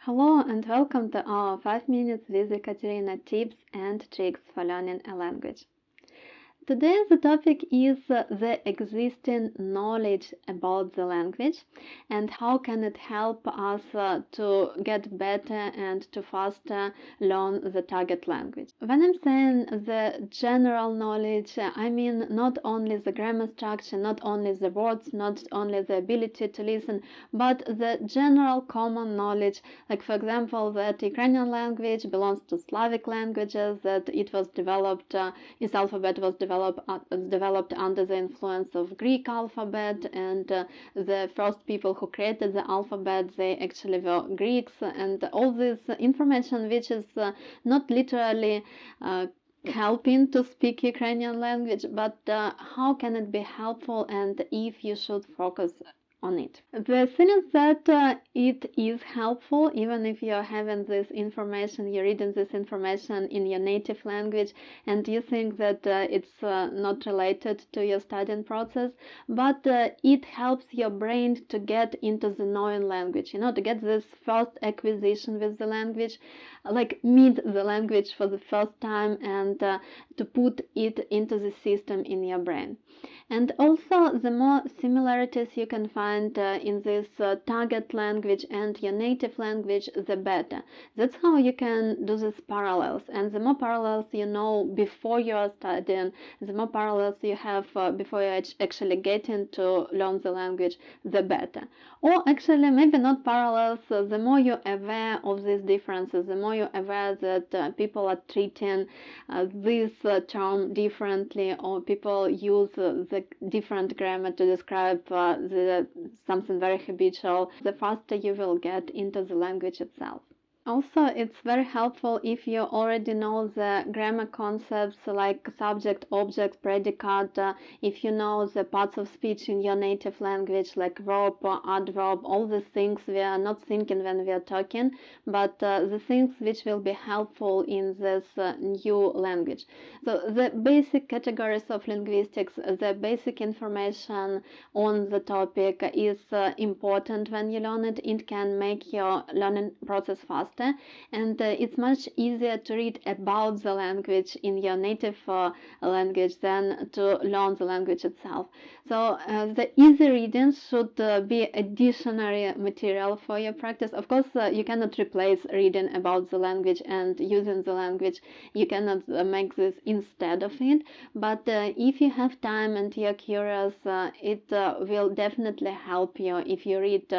Hello and welcome to our 5 minutes with Ekaterina tips and tricks for learning a language. Today the topic is the existing knowledge about the language and how can it help us to get better and to faster learn the target language. When I'm saying the general knowledge, I mean not only the grammar structure, not only the words, not only the ability to listen, but the general common knowledge, like for example that Ukrainian language belongs to Slavic languages, that it was developed, its alphabet was developed under the influence of Greek alphabet, and the first people who created the alphabet, they actually were Greeks, and all this information which is not literally helping to speak Ukrainian language, but how can it be helpful and if you should focus on it. The thing is that it is helpful even if you're having this information, you're reading this information in your native language and you think that it's not related to your studying process, but it helps your brain to get into the knowing language, to get this first acquisition with the language, like meet the language for the first time and to put it into the system in your brain. And also, the more similarities you can find in this target language and your native language, the better. That's how you can do these parallels. And the more parallels you know before you are studying, the more parallels you have before you actually getting to learn the language, the better. Or actually, maybe not parallels, the more you're aware of these differences, the more you're aware that people are treating this term differently, or people use the different grammar to describe something very habitual, the faster you will get into the language itself. Also, it's very helpful if you already know the grammar concepts like subject, object, predicate, if you know the parts of speech in your native language like verb, adverb, all these things we are not thinking when we are talking, but the things which will be helpful in this new language. So the basic categories of linguistics, the basic information on the topic is important when you learn it. It can make your learning process faster. And it's much easier to read about the language in your native language than to learn the language itself. So the easy reading should be additional material for your practice. Of course, you cannot replace reading about the language and using the language. You cannot make this instead of it. But if you have time and you're curious, it will definitely help you if you read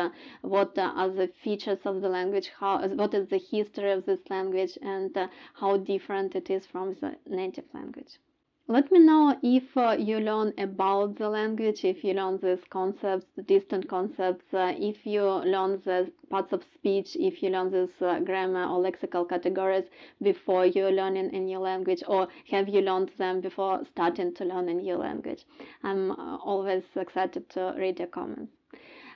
what are the features of the language, what is the history of this language, and how different it is from the native language. Let me know if you learn about the language, if you learn these concepts, distant concepts, if you learn the parts of speech, if you learn these grammar or lexical categories before you're learning a new language, or have you learned them before starting to learn a new language. I'm always excited to read your comments.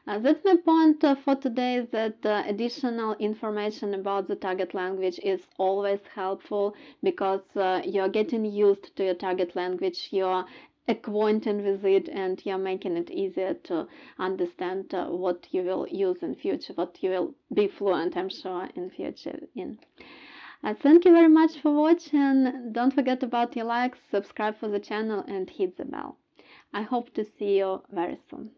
That's my point for today, that additional information about the target language is always helpful because you're getting used to your target language, you're acquainted with it, and you're making it easier to understand what you will use in future, what you will be fluent, I'm sure, in future in. Thank you very much for watching. Don't forget about your likes, subscribe for the channel, and hit the bell. I hope to see you very soon.